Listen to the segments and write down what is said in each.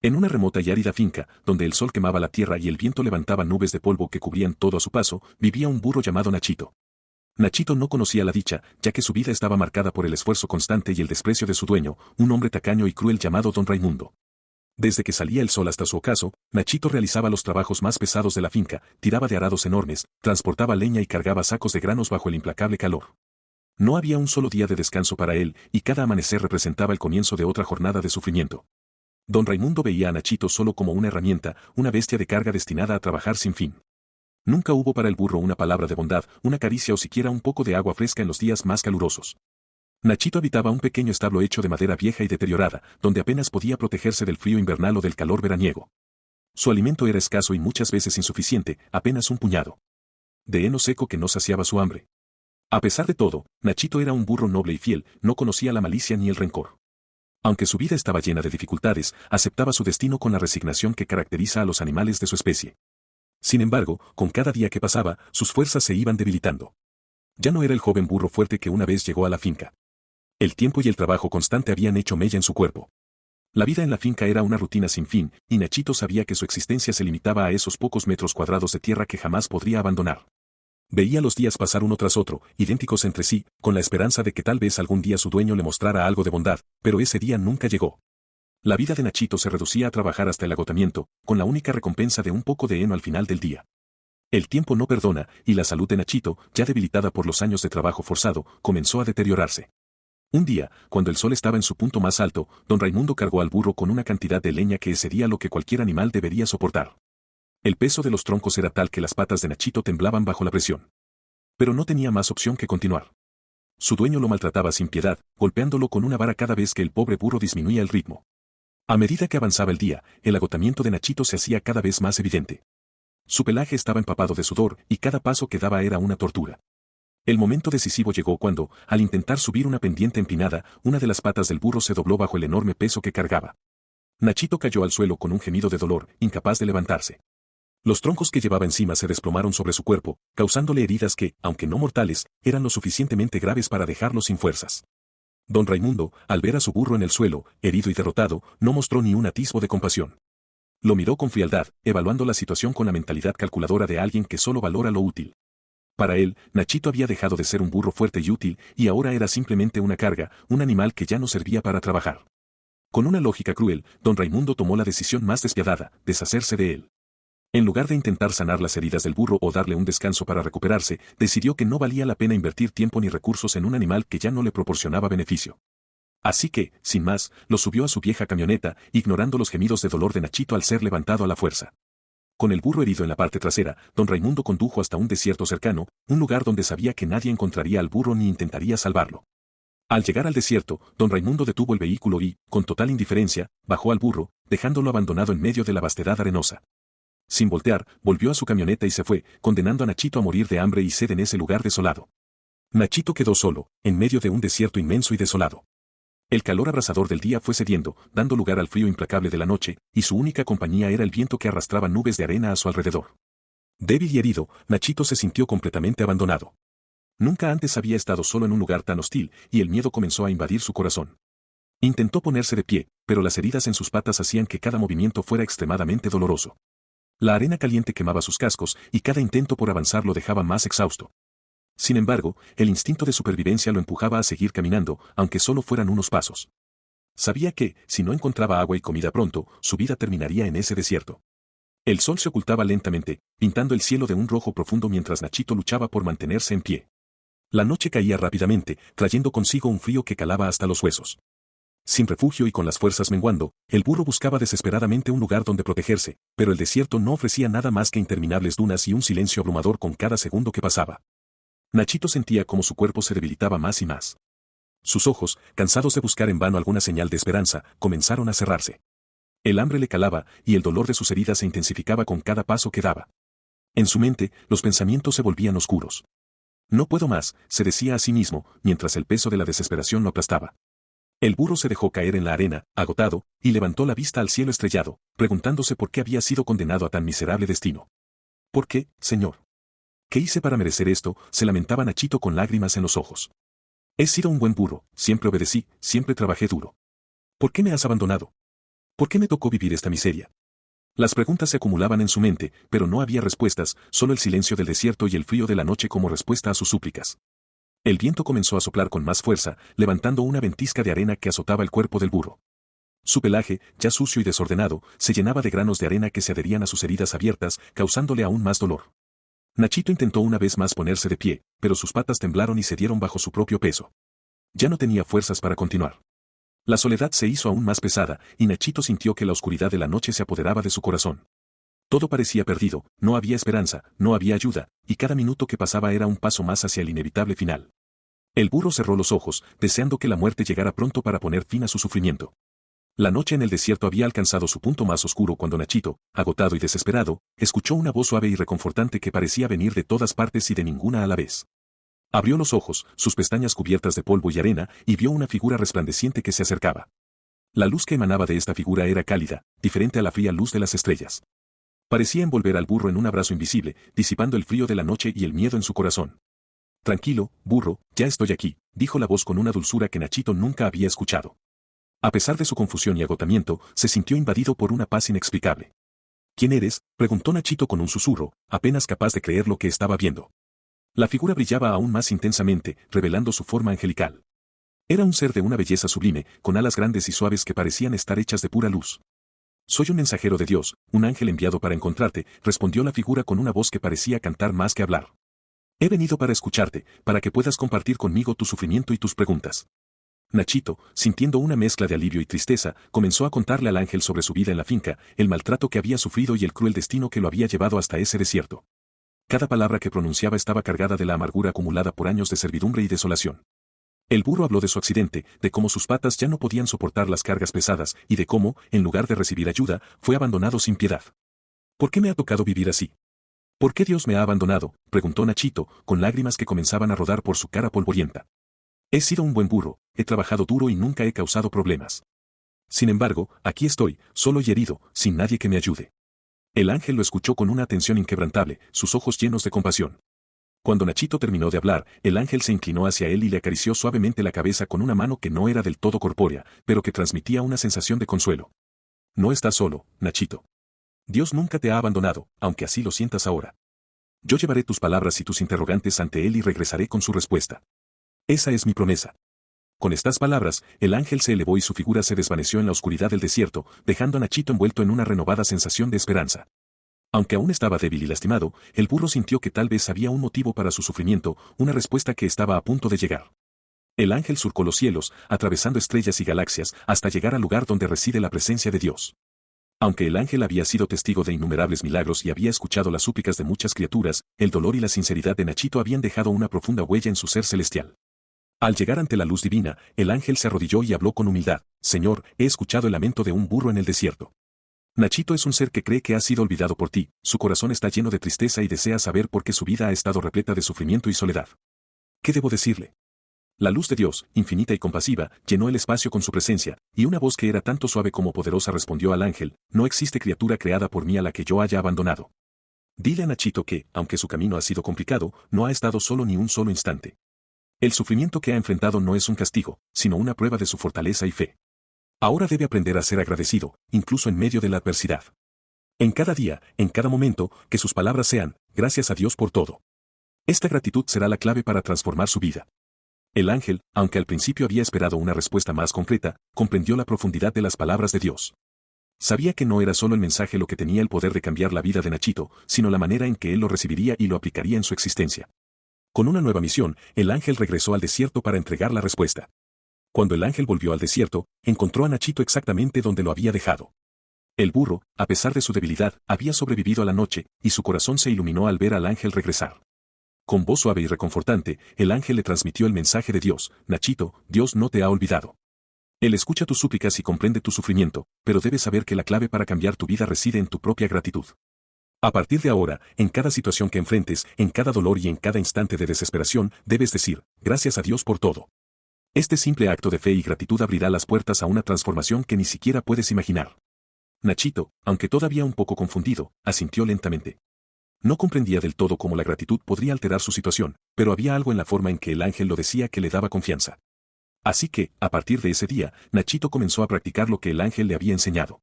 En una remota y árida finca, donde el sol quemaba la tierra y el viento levantaba nubes de polvo que cubrían todo a su paso, vivía un burro llamado Nachito. Nachito no conocía la dicha, ya que su vida estaba marcada por el esfuerzo constante y el desprecio de su dueño, un hombre tacaño y cruel llamado Don Raimundo. Desde que salía el sol hasta su ocaso, Nachito realizaba los trabajos más pesados de la finca, tiraba de arados enormes, transportaba leña y cargaba sacos de granos bajo el implacable calor. No había un solo día de descanso para él, y cada amanecer representaba el comienzo de otra jornada de sufrimiento. Don Raimundo veía a Nachito solo como una herramienta, una bestia de carga destinada a trabajar sin fin. Nunca hubo para el burro una palabra de bondad, una caricia o siquiera un poco de agua fresca en los días más calurosos. Nachito habitaba un pequeño establo hecho de madera vieja y deteriorada, donde apenas podía protegerse del frío invernal o del calor veraniego. Su alimento era escaso y muchas veces insuficiente, apenas un puñado de heno seco que no saciaba su hambre. A pesar de todo, Nachito era un burro noble y fiel, no conocía la malicia ni el rencor. Aunque su vida estaba llena de dificultades, aceptaba su destino con la resignación que caracteriza a los animales de su especie. Sin embargo, con cada día que pasaba, sus fuerzas se iban debilitando. Ya no era el joven burro fuerte que una vez llegó a la finca. El tiempo y el trabajo constante habían hecho mella en su cuerpo. La vida en la finca era una rutina sin fin, y Nachito sabía que su existencia se limitaba a esos pocos metros cuadrados de tierra que jamás podría abandonar. Veía los días pasar uno tras otro, idénticos entre sí, con la esperanza de que tal vez algún día su dueño le mostrara algo de bondad, pero ese día nunca llegó. La vida de Nachito se reducía a trabajar hasta el agotamiento, con la única recompensa de un poco de heno al final del día. El tiempo no perdona, y la salud de Nachito, ya debilitada por los años de trabajo forzado, comenzó a deteriorarse. Un día, cuando el sol estaba en su punto más alto, don Raimundo cargó al burro con una cantidad de leña que sería lo que cualquier animal debería soportar. El peso de los troncos era tal que las patas de Nachito temblaban bajo la presión. Pero no tenía más opción que continuar. Su dueño lo maltrataba sin piedad, golpeándolo con una vara cada vez que el pobre burro disminuía el ritmo. A medida que avanzaba el día, el agotamiento de Nachito se hacía cada vez más evidente. Su pelaje estaba empapado de sudor, y cada paso que daba era una tortura. El momento decisivo llegó cuando, al intentar subir una pendiente empinada, una de las patas del burro se dobló bajo el enorme peso que cargaba. Nachito cayó al suelo con un gemido de dolor, incapaz de levantarse. Los troncos que llevaba encima se desplomaron sobre su cuerpo, causándole heridas que, aunque no mortales, eran lo suficientemente graves para dejarlo sin fuerzas. Don Raimundo, al ver a su burro en el suelo, herido y derrotado, no mostró ni un atisbo de compasión. Lo miró con frialdad, evaluando la situación con la mentalidad calculadora de alguien que solo valora lo útil. Para él, Nachito había dejado de ser un burro fuerte y útil, y ahora era simplemente una carga, un animal que ya no servía para trabajar. Con una lógica cruel, don Raimundo tomó la decisión más despiadada, deshacerse de él. En lugar de intentar sanar las heridas del burro o darle un descanso para recuperarse, decidió que no valía la pena invertir tiempo ni recursos en un animal que ya no le proporcionaba beneficio. Así que, sin más, lo subió a su vieja camioneta, ignorando los gemidos de dolor de Nachito al ser levantado a la fuerza. Con el burro herido en la parte trasera, don Raimundo condujo hasta un desierto cercano, un lugar donde sabía que nadie encontraría al burro ni intentaría salvarlo. Al llegar al desierto, don Raimundo detuvo el vehículo y, con total indiferencia, bajó al burro, dejándolo abandonado en medio de la vastedad arenosa. Sin voltear, volvió a su camioneta y se fue, condenando a Nachito a morir de hambre y sed en ese lugar desolado. Nachito quedó solo, en medio de un desierto inmenso y desolado. El calor abrasador del día fue cediendo, dando lugar al frío implacable de la noche, y su única compañía era el viento que arrastraba nubes de arena a su alrededor. Débil y herido, Nachito se sintió completamente abandonado. Nunca antes había estado solo en un lugar tan hostil, y el miedo comenzó a invadir su corazón. Intentó ponerse de pie, pero las heridas en sus patas hacían que cada movimiento fuera extremadamente doloroso. La arena caliente quemaba sus cascos, y cada intento por avanzar lo dejaba más exhausto. Sin embargo, el instinto de supervivencia lo empujaba a seguir caminando, aunque solo fueran unos pasos. Sabía que, si no encontraba agua y comida pronto, su vida terminaría en ese desierto. El sol se ocultaba lentamente, pintando el cielo de un rojo profundo mientras Nachito luchaba por mantenerse en pie. La noche caía rápidamente, trayendo consigo un frío que calaba hasta los huesos. Sin refugio y con las fuerzas menguando, el burro buscaba desesperadamente un lugar donde protegerse, pero el desierto no ofrecía nada más que interminables dunas y un silencio abrumador con cada segundo que pasaba. Nachito sentía como su cuerpo se debilitaba más y más. Sus ojos, cansados de buscar en vano alguna señal de esperanza, comenzaron a cerrarse. El hambre le calaba, y el dolor de sus heridas se intensificaba con cada paso que daba. En su mente, los pensamientos se volvían oscuros. No puedo más, se decía a sí mismo, mientras el peso de la desesperación lo aplastaba. El burro se dejó caer en la arena, agotado, y levantó la vista al cielo estrellado, preguntándose por qué había sido condenado a tan miserable destino. ¿Por qué, señor? ¿Qué hice para merecer esto?, se lamentaba Nachito con lágrimas en los ojos. He sido un buen burro, siempre obedecí, siempre trabajé duro. ¿Por qué me has abandonado? ¿Por qué me tocó vivir esta miseria? Las preguntas se acumulaban en su mente, pero no había respuestas, solo el silencio del desierto y el frío de la noche como respuesta a sus súplicas. El viento comenzó a soplar con más fuerza, levantando una ventisca de arena que azotaba el cuerpo del burro. Su pelaje, ya sucio y desordenado, se llenaba de granos de arena que se adherían a sus heridas abiertas, causándole aún más dolor. Nachito intentó una vez más ponerse de pie, pero sus patas temblaron y cedieron bajo su propio peso. Ya no tenía fuerzas para continuar. La soledad se hizo aún más pesada, y Nachito sintió que la oscuridad de la noche se apoderaba de su corazón. Todo parecía perdido, no había esperanza, no había ayuda, y cada minuto que pasaba era un paso más hacia el inevitable final. El burro cerró los ojos, deseando que la muerte llegara pronto para poner fin a su sufrimiento. La noche en el desierto había alcanzado su punto más oscuro cuando Nachito, agotado y desesperado, escuchó una voz suave y reconfortante que parecía venir de todas partes y de ninguna a la vez. Abrió los ojos, sus pestañas cubiertas de polvo y arena, y vio una figura resplandeciente que se acercaba. La luz que emanaba de esta figura era cálida, diferente a la fría luz de las estrellas. Parecía envolver al burro en un abrazo invisible, disipando el frío de la noche y el miedo en su corazón. Tranquilo, burro, ya estoy aquí, dijo la voz con una dulzura que Nachito nunca había escuchado. A pesar de su confusión y agotamiento, se sintió invadido por una paz inexplicable. ¿Quién eres?, preguntó Nachito con un susurro, apenas capaz de creer lo que estaba viendo. La figura brillaba aún más intensamente, revelando su forma angelical. Era un ser de una belleza sublime, con alas grandes y suaves que parecían estar hechas de pura luz. Soy un mensajero de Dios, un ángel enviado para encontrarte, respondió la figura con una voz que parecía cantar más que hablar. He venido para escucharte, para que puedas compartir conmigo tu sufrimiento y tus preguntas. Nachito, sintiendo una mezcla de alivio y tristeza, comenzó a contarle al ángel sobre su vida en la finca, el maltrato que había sufrido y el cruel destino que lo había llevado hasta ese desierto. Cada palabra que pronunciaba estaba cargada de la amargura acumulada por años de servidumbre y desolación. El burro habló de su accidente, de cómo sus patas ya no podían soportar las cargas pesadas, y de cómo, en lugar de recibir ayuda, fue abandonado sin piedad. ¿Por qué me ha tocado vivir así? ¿Por qué Dios me ha abandonado?, preguntó Nachito, con lágrimas que comenzaban a rodar por su cara polvorienta. He sido un buen burro, he trabajado duro y nunca he causado problemas. Sin embargo, aquí estoy, solo y herido, sin nadie que me ayude. El ángel lo escuchó con una atención inquebrantable, sus ojos llenos de compasión. Cuando Nachito terminó de hablar, el ángel se inclinó hacia él y le acarició suavemente la cabeza con una mano que no era del todo corpórea, pero que transmitía una sensación de consuelo. No estás solo, Nachito. Dios nunca te ha abandonado, aunque así lo sientas ahora. Yo llevaré tus palabras y tus interrogantes ante él y regresaré con su respuesta. Esa es mi promesa. Con estas palabras, el ángel se elevó y su figura se desvaneció en la oscuridad del desierto, dejando a Nachito envuelto en una renovada sensación de esperanza. Aunque aún estaba débil y lastimado, el burro sintió que tal vez había un motivo para su sufrimiento, una respuesta que estaba a punto de llegar. El ángel surcó los cielos, atravesando estrellas y galaxias, hasta llegar al lugar donde reside la presencia de Dios. Aunque el ángel había sido testigo de innumerables milagros y había escuchado las súplicas de muchas criaturas, el dolor y la sinceridad de Nachito habían dejado una profunda huella en su ser celestial. Al llegar ante la luz divina, el ángel se arrodilló y habló con humildad: Señor, he escuchado el lamento de un burro en el desierto. Nachito es un ser que cree que ha sido olvidado por ti, su corazón está lleno de tristeza y desea saber por qué su vida ha estado repleta de sufrimiento y soledad. ¿Qué debo decirle? La luz de Dios, infinita y compasiva, llenó el espacio con su presencia, y una voz que era tanto suave como poderosa respondió al ángel: No existe criatura creada por mí a la que yo haya abandonado. Dile a Nachito que, aunque su camino ha sido complicado, no ha estado solo ni un solo instante. El sufrimiento que ha enfrentado no es un castigo, sino una prueba de su fortaleza y fe. Ahora debe aprender a ser agradecido, incluso en medio de la adversidad. En cada día, en cada momento, que sus palabras sean: gracias a Dios por todo. Esta gratitud será la clave para transformar su vida. El ángel, aunque al principio había esperado una respuesta más concreta, comprendió la profundidad de las palabras de Dios. Sabía que no era solo el mensaje lo que tenía el poder de cambiar la vida de Nachito, sino la manera en que él lo recibiría y lo aplicaría en su existencia. Con una nueva misión, el ángel regresó al desierto para entregar la respuesta. Cuando el ángel volvió al desierto, encontró a Nachito exactamente donde lo había dejado. El burro, a pesar de su debilidad, había sobrevivido a la noche, y su corazón se iluminó al ver al ángel regresar. Con voz suave y reconfortante, el ángel le transmitió el mensaje de Dios: Nachito, Dios no te ha olvidado. Él escucha tus súplicas y comprende tu sufrimiento, pero debes saber que la clave para cambiar tu vida reside en tu propia gratitud. A partir de ahora, en cada situación que enfrentes, en cada dolor y en cada instante de desesperación, debes decir: gracias a Dios por todo. Este simple acto de fe y gratitud abrirá las puertas a una transformación que ni siquiera puedes imaginar. Nachito, aunque todavía un poco confundido, asintió lentamente. No comprendía del todo cómo la gratitud podría alterar su situación, pero había algo en la forma en que el ángel lo decía que le daba confianza. Así que, a partir de ese día, Nachito comenzó a practicar lo que el ángel le había enseñado.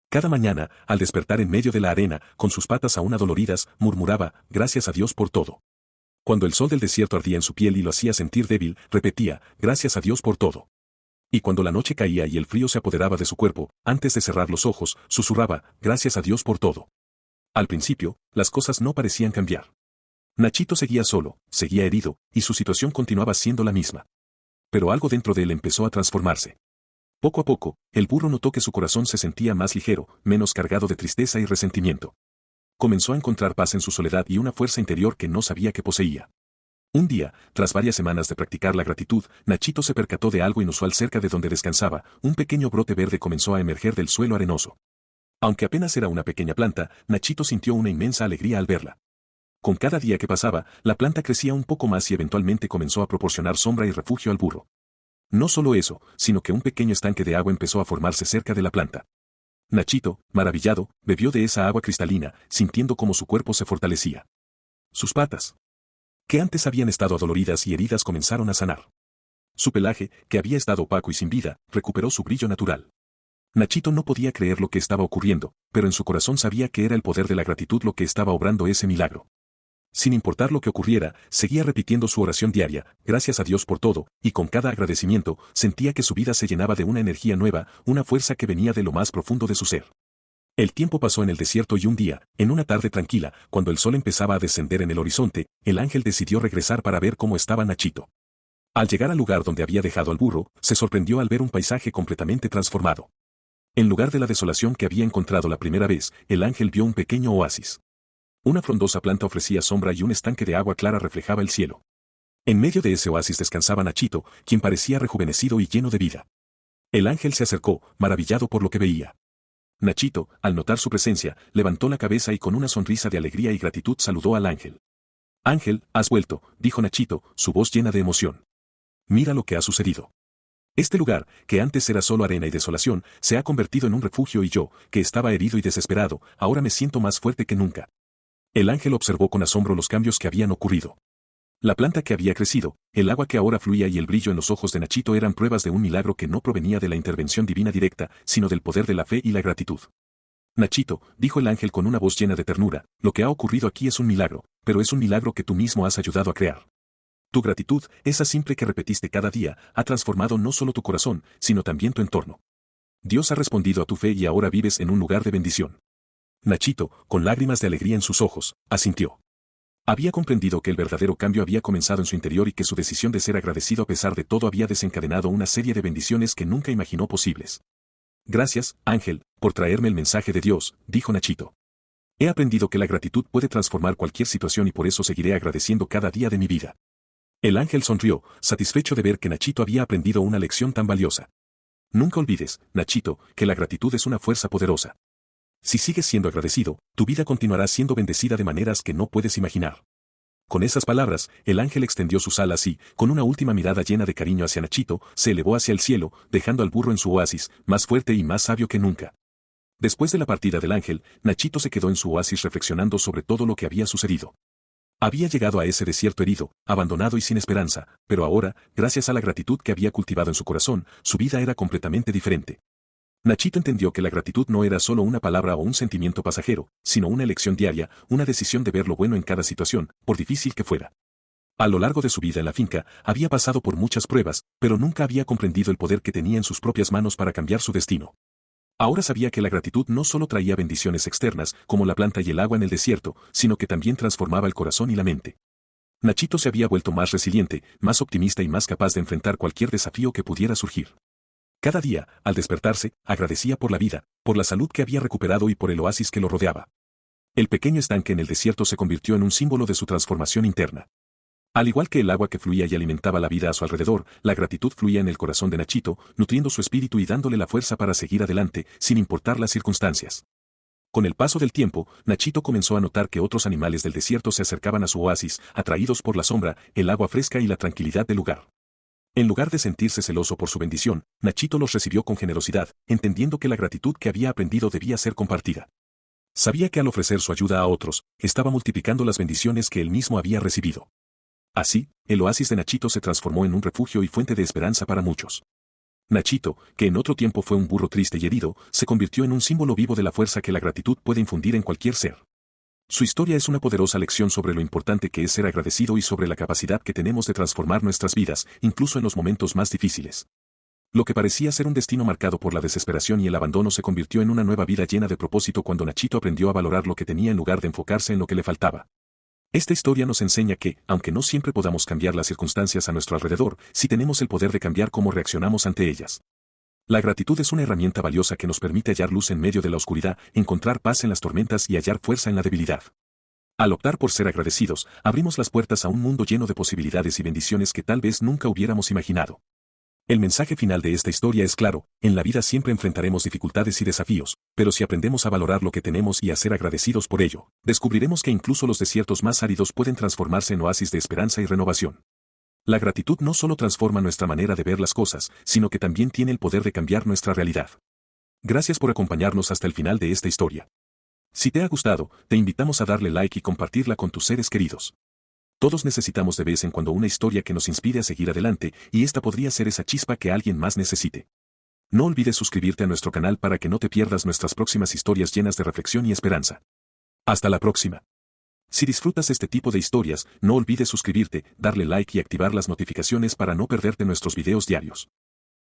Cada mañana, al despertar en medio de la arena, con sus patas aún adoloridas, murmuraba, gracias a Dios por todo. Cuando el sol del desierto ardía en su piel y lo hacía sentir débil, repetía, gracias a Dios por todo. Y cuando la noche caía y el frío se apoderaba de su cuerpo, antes de cerrar los ojos, susurraba, gracias a Dios por todo. Al principio, las cosas no parecían cambiar. Nachito seguía solo, seguía herido, y su situación continuaba siendo la misma. Pero algo dentro de él empezó a transformarse. Poco a poco, el burro notó que su corazón se sentía más ligero, menos cargado de tristeza y resentimiento. Comenzó a encontrar paz en su soledad y una fuerza interior que no sabía que poseía. Un día, tras varias semanas de practicar la gratitud, Nachito se percató de algo inusual cerca de donde descansaba, un pequeño brote verde comenzó a emerger del suelo arenoso. Aunque apenas era una pequeña planta, Nachito sintió una inmensa alegría al verla. Con cada día que pasaba, la planta crecía un poco más y eventualmente comenzó a proporcionar sombra y refugio al burro. No solo eso, sino que un pequeño estanque de agua empezó a formarse cerca de la planta. Nachito, maravillado, bebió de esa agua cristalina, sintiendo cómo su cuerpo se fortalecía. Sus patas, que antes habían estado adoloridas y heridas, comenzaron a sanar. Su pelaje, que había estado opaco y sin vida, recuperó su brillo natural. Nachito no podía creer lo que estaba ocurriendo, pero en su corazón sabía que era el poder de la gratitud lo que estaba obrando ese milagro. Sin importar lo que ocurriera, seguía repitiendo su oración diaria, gracias a Dios por todo, y con cada agradecimiento, sentía que su vida se llenaba de una energía nueva, una fuerza que venía de lo más profundo de su ser. El tiempo pasó en el desierto y un día, en una tarde tranquila, cuando el sol empezaba a descender en el horizonte, el ángel decidió regresar para ver cómo estaba Nachito. Al llegar al lugar donde había dejado al burro, se sorprendió al ver un paisaje completamente transformado. En lugar de la desolación que había encontrado la primera vez, el ángel vio un pequeño oasis. Una frondosa planta ofrecía sombra y un estanque de agua clara reflejaba el cielo. En medio de ese oasis descansaba Nachito, quien parecía rejuvenecido y lleno de vida. El ángel se acercó, maravillado por lo que veía. Nachito, al notar su presencia, levantó la cabeza y con una sonrisa de alegría y gratitud saludó al ángel. Ángel, has vuelto, dijo Nachito, su voz llena de emoción. Mira lo que ha sucedido. Este lugar, que antes era solo arena y desolación, se ha convertido en un refugio y yo, que estaba herido y desesperado, ahora me siento más fuerte que nunca. El ángel observó con asombro los cambios que habían ocurrido. La planta que había crecido, el agua que ahora fluía y el brillo en los ojos de Nachito eran pruebas de un milagro que no provenía de la intervención divina directa, sino del poder de la fe y la gratitud. Nachito, dijo el ángel con una voz llena de ternura, lo que ha ocurrido aquí es un milagro, pero es un milagro que tú mismo has ayudado a crear. Tu gratitud, esa simple que repetiste cada día, ha transformado no solo tu corazón, sino también tu entorno. Dios ha respondido a tu fe y ahora vives en un lugar de bendición. Nachito, con lágrimas de alegría en sus ojos, asintió. Había comprendido que el verdadero cambio había comenzado en su interior y que su decisión de ser agradecido a pesar de todo había desencadenado una serie de bendiciones que nunca imaginó posibles. Gracias, ángel, por traerme el mensaje de Dios, dijo Nachito. He aprendido que la gratitud puede transformar cualquier situación y por eso seguiré agradeciendo cada día de mi vida. El ángel sonrió, satisfecho de ver que Nachito había aprendido una lección tan valiosa. Nunca olvides, Nachito, que la gratitud es una fuerza poderosa. Si sigues siendo agradecido, tu vida continuará siendo bendecida de maneras que no puedes imaginar. Con esas palabras, el ángel extendió sus alas y, con una última mirada llena de cariño hacia Nachito, se elevó hacia el cielo, dejando al burro en su oasis, más fuerte y más sabio que nunca. Después de la partida del ángel, Nachito se quedó en su oasis reflexionando sobre todo lo que había sucedido. Había llegado a ese desierto herido, abandonado y sin esperanza, pero ahora, gracias a la gratitud que había cultivado en su corazón, su vida era completamente diferente. Nachito entendió que la gratitud no era solo una palabra o un sentimiento pasajero, sino una elección diaria, una decisión de ver lo bueno en cada situación, por difícil que fuera. A lo largo de su vida en la finca, había pasado por muchas pruebas, pero nunca había comprendido el poder que tenía en sus propias manos para cambiar su destino. Ahora sabía que la gratitud no solo traía bendiciones externas, como la planta y el agua en el desierto, sino que también transformaba el corazón y la mente. Nachito se había vuelto más resiliente, más optimista y más capaz de enfrentar cualquier desafío que pudiera surgir. Cada día, al despertarse, agradecía por la vida, por la salud que había recuperado y por el oasis que lo rodeaba. El pequeño estanque en el desierto se convirtió en un símbolo de su transformación interna. Al igual que el agua que fluía y alimentaba la vida a su alrededor, la gratitud fluía en el corazón de Nachito, nutriendo su espíritu y dándole la fuerza para seguir adelante, sin importar las circunstancias. Con el paso del tiempo, Nachito comenzó a notar que otros animales del desierto se acercaban a su oasis, atraídos por la sombra, el agua fresca y la tranquilidad del lugar. En lugar de sentirse celoso por su bendición, Nachito los recibió con generosidad, entendiendo que la gratitud que había aprendido debía ser compartida. Sabía que al ofrecer su ayuda a otros, estaba multiplicando las bendiciones que él mismo había recibido. Así, el oasis de Nachito se transformó en un refugio y fuente de esperanza para muchos. Nachito, que en otro tiempo fue un burro triste y herido, se convirtió en un símbolo vivo de la fuerza que la gratitud puede infundir en cualquier ser. Su historia es una poderosa lección sobre lo importante que es ser agradecido y sobre la capacidad que tenemos de transformar nuestras vidas, incluso en los momentos más difíciles. Lo que parecía ser un destino marcado por la desesperación y el abandono se convirtió en una nueva vida llena de propósito cuando Nachito aprendió a valorar lo que tenía en lugar de enfocarse en lo que le faltaba. Esta historia nos enseña que, aunque no siempre podamos cambiar las circunstancias a nuestro alrededor, sí tenemos el poder de cambiar cómo reaccionamos ante ellas. La gratitud es una herramienta valiosa que nos permite hallar luz en medio de la oscuridad, encontrar paz en las tormentas y hallar fuerza en la debilidad. Al optar por ser agradecidos, abrimos las puertas a un mundo lleno de posibilidades y bendiciones que tal vez nunca hubiéramos imaginado. El mensaje final de esta historia es claro: en la vida siempre enfrentaremos dificultades y desafíos, pero si aprendemos a valorar lo que tenemos y a ser agradecidos por ello, descubriremos que incluso los desiertos más áridos pueden transformarse en oasis de esperanza y renovación. La gratitud no solo transforma nuestra manera de ver las cosas, sino que también tiene el poder de cambiar nuestra realidad. Gracias por acompañarnos hasta el final de esta historia. Si te ha gustado, te invitamos a darle like y compartirla con tus seres queridos. Todos necesitamos de vez en cuando una historia que nos inspire a seguir adelante, y esta podría ser esa chispa que alguien más necesite. No olvides suscribirte a nuestro canal para que no te pierdas nuestras próximas historias llenas de reflexión y esperanza. Hasta la próxima. Si disfrutas este tipo de historias, no olvides suscribirte, darle like y activar las notificaciones para no perderte nuestros videos diarios.